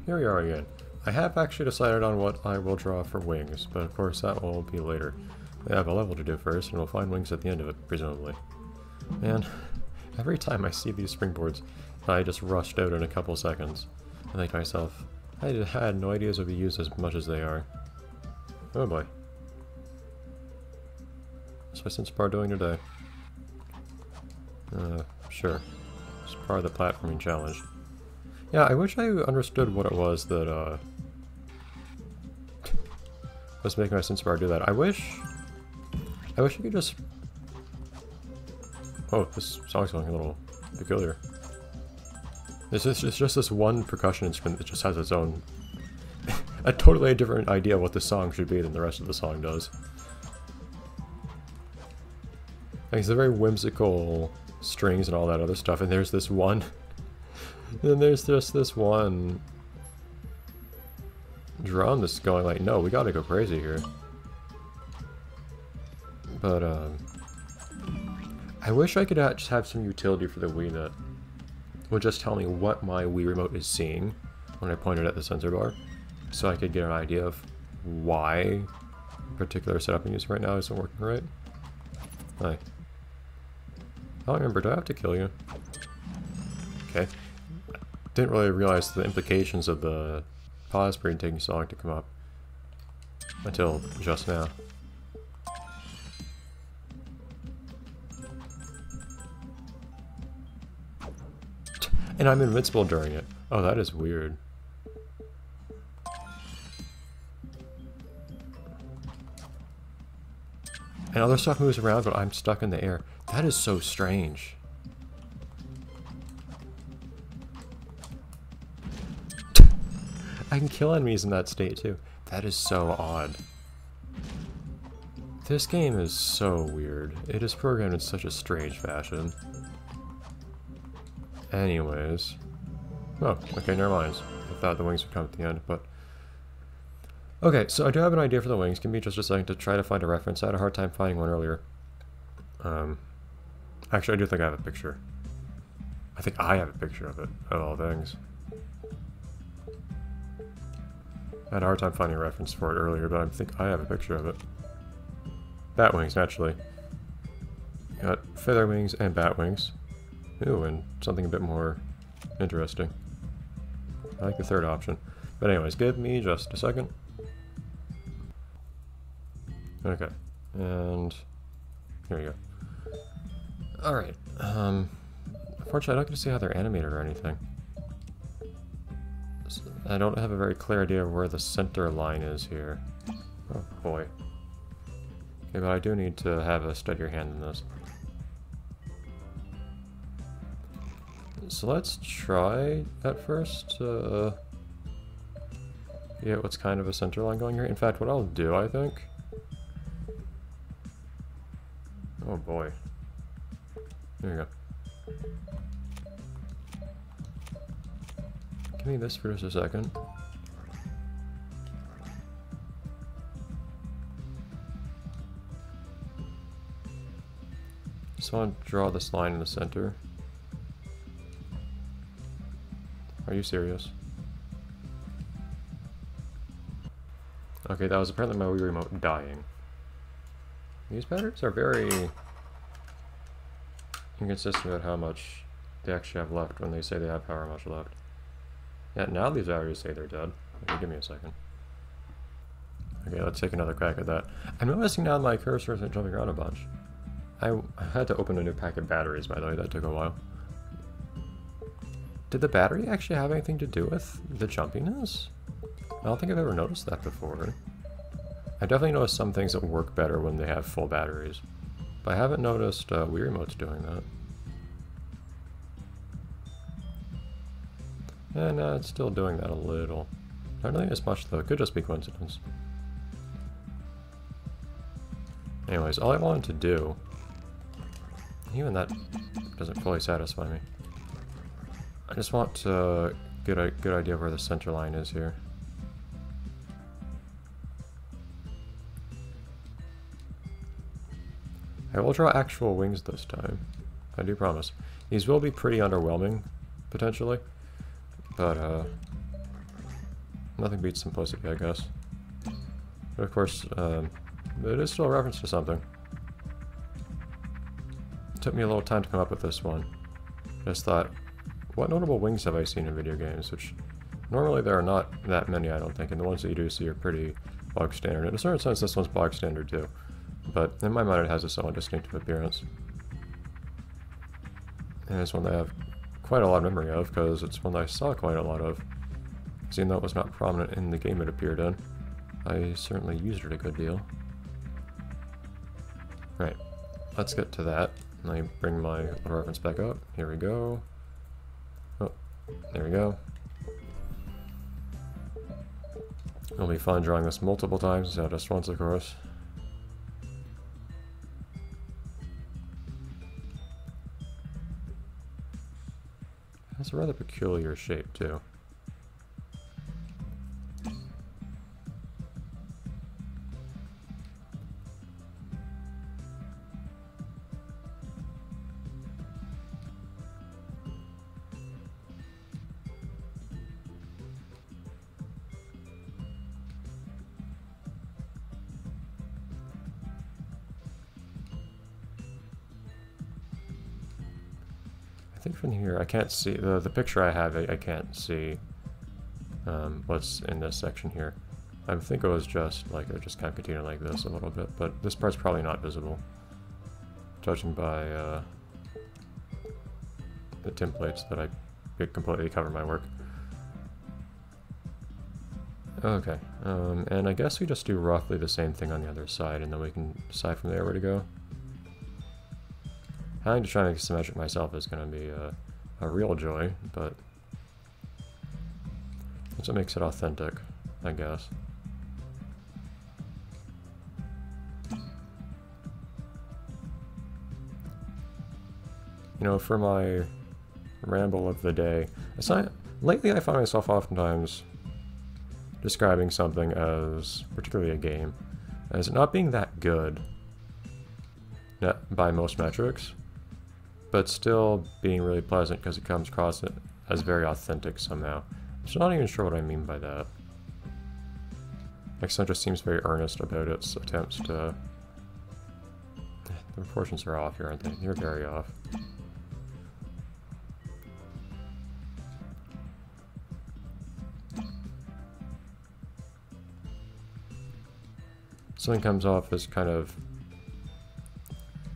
here we are again. I have actually decided on what I will draw for wings, but of course that will be later. We have a level to do first, and we'll find wings at the end of it, presumably. Man, every time I see these springboards, I just rushed out in a couple seconds. I think to myself, I had no ideas would be used as much as they are. Oh boy. What's my sense bar doing today? Sure. It's part of the platforming challenge. Yeah, I wish I understood what it was that, was making my sense bar do that. I wish I could just... Oh, this song's going a little peculiar. It's just this one percussion instrument that just has its own... a totally different idea of what the song should be than the rest of the song does. Like, it's a very whimsical strings and all that other stuff, and there's this one... and there's just this one... drum that's going like, no, we gotta go crazy here. But, I wish I could just have some utility for the Wii that would just tell me what my Wii Remote is seeing when I point it at the sensor bar, so I could get an idea of why a particular setup I'm using right now isn't working right. Hi. I don't remember, do I have to kill you? Okay. Didn't really realize the implications of the pause screen taking so long to come up until just now. And I'm invincible during it. Oh, that is weird. And other stuff moves around, but I'm stuck in the air. That is so strange. I can kill enemies in that state too. That is so odd. This game is so weird. It is programmed in such a strange fashion. Anyways. Oh, okay, never mind. I thought the wings would come at the end, but... Okay, so I do have an idea for the wings. Give me just a second to try to find a reference. I had a hard time finding one earlier. Actually, I do think I have a picture. I think I have a picture of it, of all things. I had a hard time finding a reference for it earlier, but I think I have a picture of it. Bat wings, naturally. Got feather wings and bat wings. Ooh, and something a bit more interesting. I like the third option. But anyways, give me just a second. Okay, and here we go. Alright, unfortunately I don't get to see how they're animated or anything. So I don't have a very clear idea of where the center line is here. Oh boy. Okay, but I do need to have a steadier hand than this. So let's try at first get what's kind of a center line going here. In fact, what I'll do, I think... Oh boy. There you go. Give me this for just a second. Just want to draw this line in the center. Are you serious? Okay, that was apparently my Wii Remote dying. These batteries are very inconsistent about how much they actually have left when they say they have however much left. Yeah, now these batteries say they're dead. Okay, give me a second. Okay, let's take another crack at that. I'm noticing now my cursor isn't jumping around a bunch. I had to open a new pack of batteries, by the way, that took a while. Did the battery actually have anything to do with the jumpiness? I don't think I've ever noticed that before. I definitely noticed some things that work better when they have full batteries. But I haven't noticed Wii Remotes doing that. And it's still doing that a little. Not really as much though, it could just be coincidence. Anyways, all I wanted to do... Even that doesn't fully satisfy me. I just want to get a good idea of where the center line is here. I will draw actual wings this time. I do promise. These will be pretty underwhelming, potentially. But, nothing beats simplicity, I guess. But of course, it is still a reference to something. It took me a little time to come up with this one. Just thought, what notable wings have I seen in video games? Which, normally there are not that many, I don't think, and the ones that you do see are pretty bog standard. In a certain sense, this one's bog standard too. But in my mind, it has a somewhat distinctive appearance. And it's one that I have quite a lot of memory of, because it's one that I saw quite a lot of. Because even though it was not prominent in the game it appeared in, I certainly used it a good deal. Right, let's get to that. Let me bring my little reference back up. Here we go. Oh, there we go. It'll be fun drawing this multiple times, not just once, of course. It has a rather peculiar shape, too. I think from here, I can't see, the picture I have, I can't see what's in this section here. I think it was just like, it just kind of continued like this a little bit, but this part's probably not visible, judging by the templates that I completely cover my work. Okay, and I guess we just do roughly the same thing on the other side, and then we can decide from there where to go. Having to try and make it symmetric myself is going to be a real joy, but that's what makes it authentic, I guess. You know, for my ramble of the day, lately I find myself oftentimes describing something as, particularly a game, as not being that good by most metrics, but still being really pleasant because it comes across as very authentic somehow. I'm not even sure what I mean by that. Like, just seems very earnest about its attempts to... The proportions are off here, aren't they? They're very off. Something comes off as kind of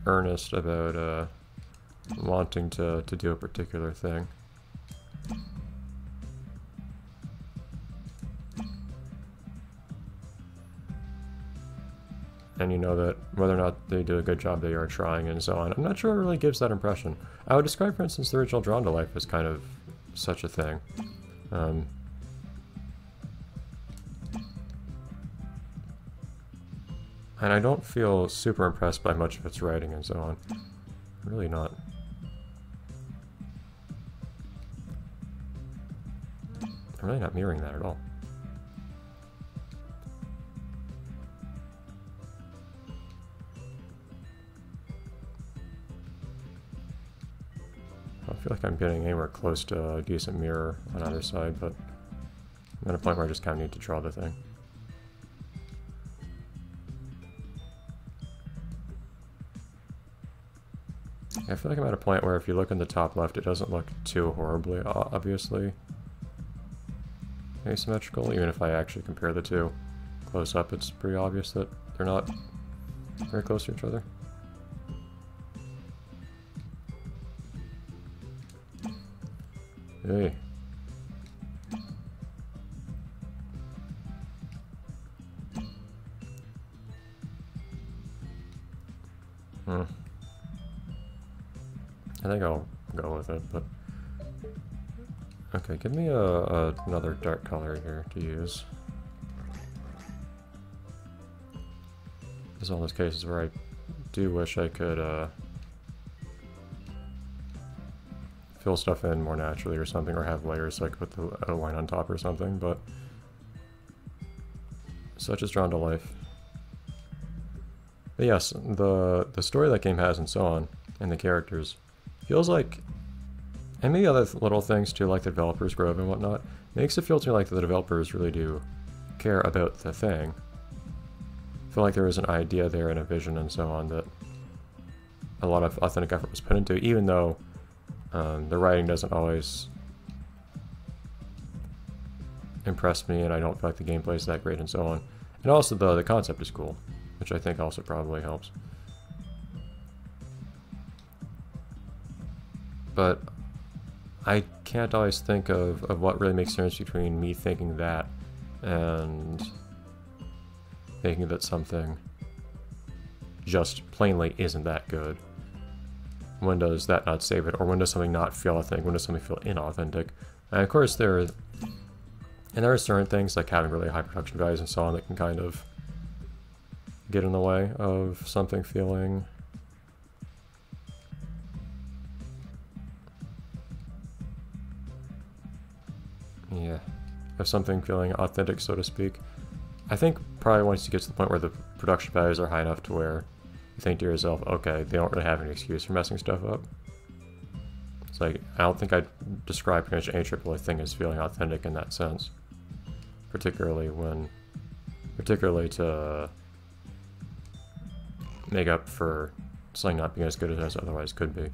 earnest about wanting to do a particular thing. And you know that whether or not they do a good job, they are trying and so on. I'm not sure it really gives that impression. I would describe, for instance, the original Drawn to Life as kind of such a thing. And I don't feel super impressed by much of its writing and so on. Really not. I'm really not mirroring that at all. I don't feel like I'm getting anywhere close to a decent mirror on either side, but I'm at a point where I just kind of need to draw the thing. I feel like I'm at a point where if you look in the top left, it doesn't look too horribly, obviously asymmetrical. Even if I actually compare the two close up, it's pretty obvious that they're not very close to each other. Hey. I think I'll go with it, but... Okay, give me another dark color here to use. This is one of those cases where I do wish I could fill stuff in more naturally or something, or have layers so I could put the outline on top or something, but such is Drawn to Life. But yes, the story that game has and so on, and the characters, feels like, and maybe other little things too, like the developers grove and whatnot, makes it feel to me like the developers really do care about the thing. I feel like there was an idea there and a vision and so on that a lot of authentic effort was put into, even though the writing doesn't always impress me and I don't feel like the gameplay is that great and so on. And also the concept is cool, which I think also probably helps. But I can't always think of what really makes sense between me thinking that and thinking that something just plainly isn't that good. When does that not save it? Or when does something not feel authentic? When does something feel inauthentic? And of course there are certain things like having really high production values and so on that can kind of get in the way of something feeling authentic, so to speak. I think probably once you get to the point where the production values are high enough to where you think to yourself, okay, they don't really have any excuse for messing stuff up. It's like, I don't think I'd describe pretty much any AAA thing as feeling authentic in that sense. Particularly to make up for something not being as good as it otherwise could be.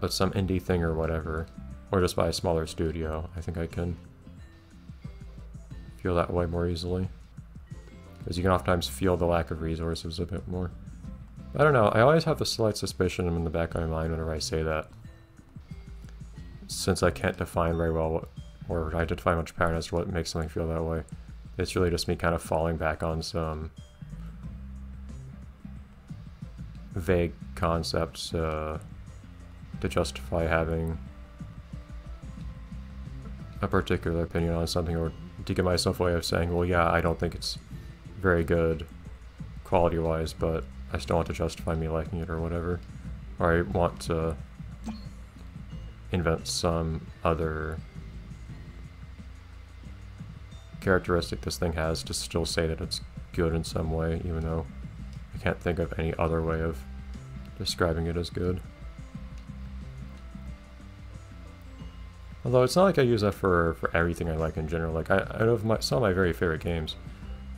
But some indie thing or whatever, or just by a smaller studio, I think I can feel that way more easily. Because you can oftentimes feel the lack of resources a bit more. I don't know, I always have the slight suspicion in the back of my mind whenever I say that. Since I can't define very well what, or I define much pattern as to what makes something feel that way. It's really just me kind of falling back on some vague concepts to justify having a particular opinion on something, or to give myself a way of saying, well, yeah, I don't think it's very good quality-wise, but I still want to justify me liking it or whatever. Or I want to invent some other characteristic this thing has to still say that it's good in some way, even though I can't think of any other way of describing it as good. Although it's not like I use that for everything I like in general. Like, out of some of my very favorite games,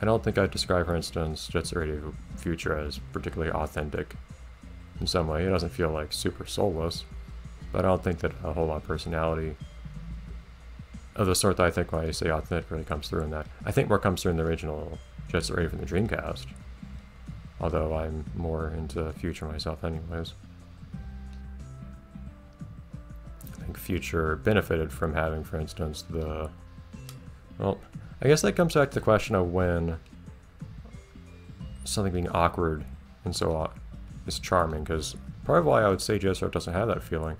I don't think I'd describe, for instance, Jet Set Radio Future as particularly authentic in some way. It doesn't feel like super soulless, but I don't think that a whole lot of personality of the sort that I think when I say authentic really comes through in that. I think more comes through in the original Jet Set Radio from the Dreamcast, although I'm more into Future myself anyways. I think Future benefited from having, for instance, well, I guess that comes back to the question of when something being awkward and so on is charming, because part of why I would say Jet Set doesn't have that feeling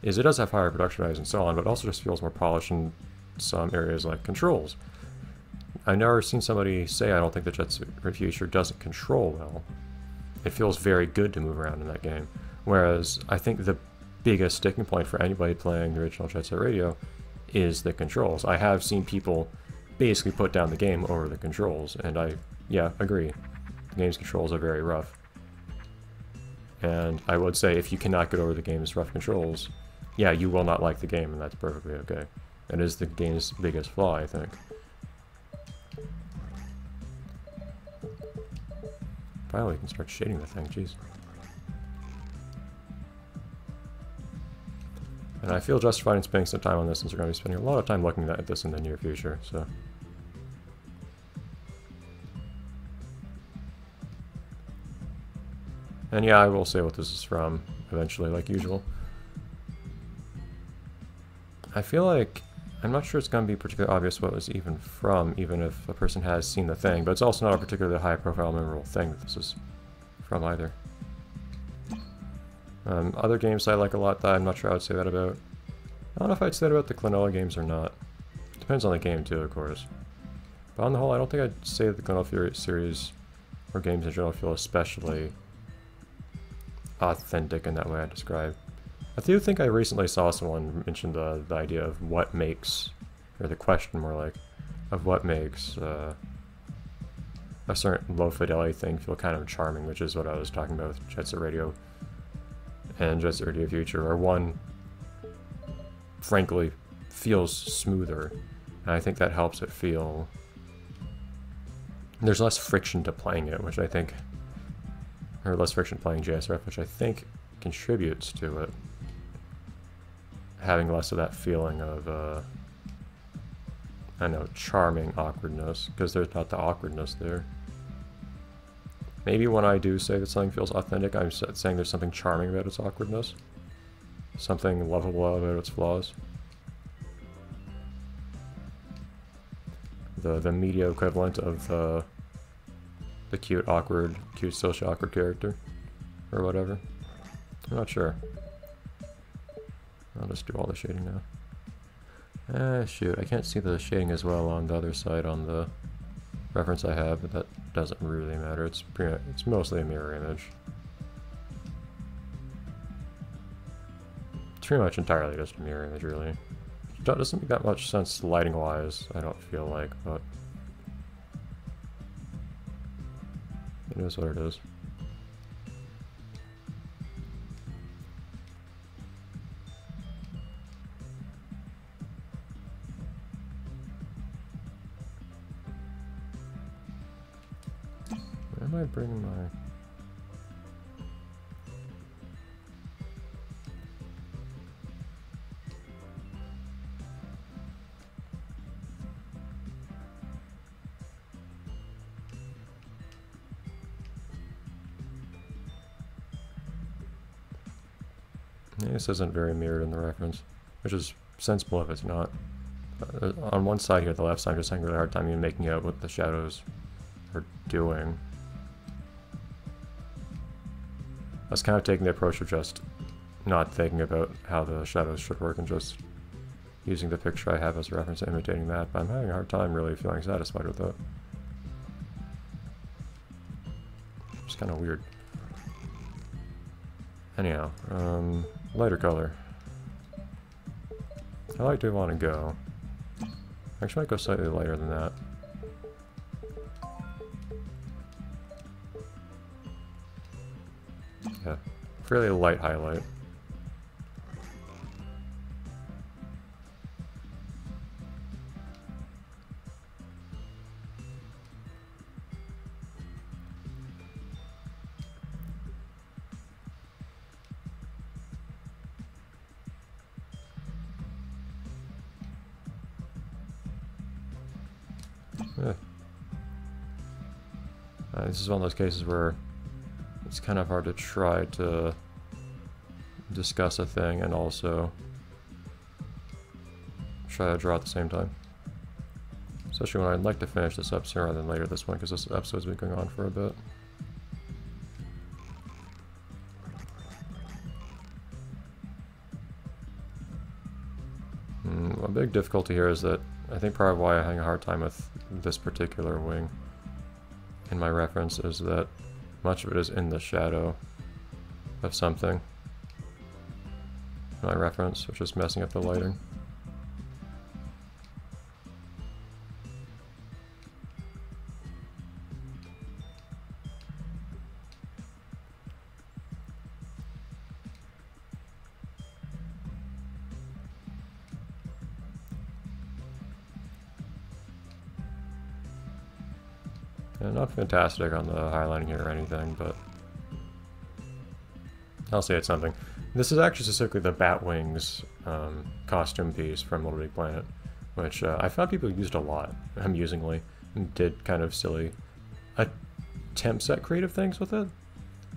is it does have higher production values and so on, but it also just feels more polished in some areas like controls. I've never seen somebody say I don't think the Jet Set Future doesn't control well. It feels very good to move around in that game, whereas I think the biggest sticking point for anybody playing the original Jet Set Radio is the controls. I have seen people basically put down the game over the controls, and I agree. The game's controls are very rough. And I would say if you cannot get over the game's rough controls, yeah, you will not like the game, and that's perfectly okay. That is the game's biggest flaw, I think. Finally, we can start shading the thing, jeez. And I feel justified in spending some time on this since we're going to be spending a lot of time looking at this in the near future, so. And yeah, I will say what this is from eventually, like usual. I feel like, I'm not sure it's going to be particularly obvious what it was even from, even if a person has seen the thing, but it's also not a particularly high-profile, memorable thing that this is from either. Other games I like a lot that I'm not sure I would say that about. I don't know if I'd say that about the Klonoa games or not. Depends on the game too, of course. But on the whole, I don't think I'd say that the Klonoa series or games in general feel especially authentic in that way I described. I do think I recently saw someone mention the idea of what makes, or the question more like, of what makes a certain low fidelity thing feel kind of charming, which is what I was talking about with Jet Set Radio and Jet Set Radio Future, or one frankly, feels smoother. And I think that helps it feel... There's less friction to playing it, which I think... Or less friction playing JSRF, which I think contributes to it. Having less of that feeling of, I don't know, charming awkwardness, because there's not the awkwardness there. Maybe when I do say that something feels authentic, I'm saying there's something charming about its awkwardness. Something lovable about its flaws. The media equivalent of the cute, socially awkward character. Or whatever. I'm not sure. I'll just do all the shading now. Shoot, I can't see the shading as well on the other side on the reference I have, but that doesn't really matter. It's mostly a mirror image. It's pretty much entirely just a mirror image, really. It doesn't make that much sense lighting-wise, I don't feel like, but it is what it is. Where am I bringing my... This isn't very mirrored in the reference, which is sensible if it's not. On one side here, the left side, I'm just having a really hard time even making out what the shadows are doing. I was kind of taking the approach of just not thinking about how the shadows should work and just using the picture I have as a reference and imitating that, but I'm having a hard time really feeling satisfied with that. It's kind of weird. Anyhow, lighter color. How light do I want to go? Actually, I might go slightly lighter than that. Yeah, fairly light highlight. Yeah. This is one of those cases where it's kind of hard to try to discuss a thing and also try to draw at the same time. Especially when I'd like to finish this up sooner rather than later this one, because this episode's been going on for a bit. A big difficulty here is that I think part of why I'm having a hard time with this particular wing in my reference is that much of it is in the shadow of something. My reference, which is messing up the lighting. Yeah, not fantastic on the highlighting here or anything, but I'll say it's something. This is actually specifically the Batwings costume piece from Little Big Planet, which I found people used a lot, amusingly, and did kind of silly attempts at creative things with it.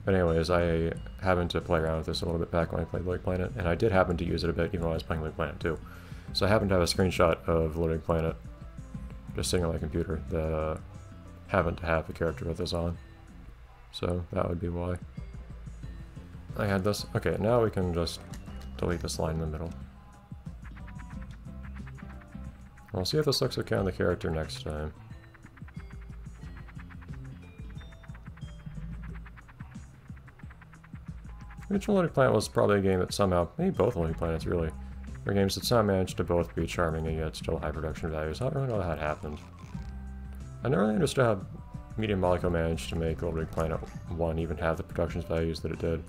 But anyways, I happened to play around with this a little bit back when I played Little Big Planet, and I did happen to use it a bit even when I was playing Little Big Planet too. So I happened to have a screenshot of Little Big Planet just sitting on my computer that happened to have a character with this on. So that would be why I had this. Okay, now we can just delete this line in the middle. We'll see if this looks okay on the character next time. Original Little Big Planet was probably a game that somehow, maybe both Little Big Planets really, were games that somehow managed to both be charming and yet still high production values. I don't really know how that happened. I never really understood how Media Molecule managed to make Little Big Planet 1 even have the production values that it did.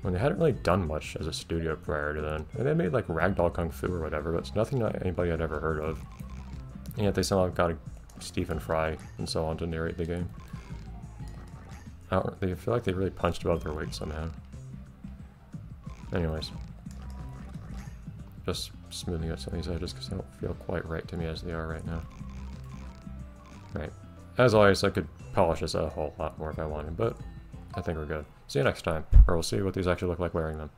When they hadn't really done much as a studio prior to then. And they made like Ragdoll Kung Fu or whatever, but it's nothing that anybody had ever heard of. And yet they somehow got Stephen Fry and so on to narrate the game. They feel like they really punched above their weight somehow. Anyways. Just smoothing out some of these edges because they don't feel quite right to me as they are right now. Right. As always, I could polish this a whole lot more if I wanted, but I think we're good. See you next time, or we'll see what these actually look like wearing them.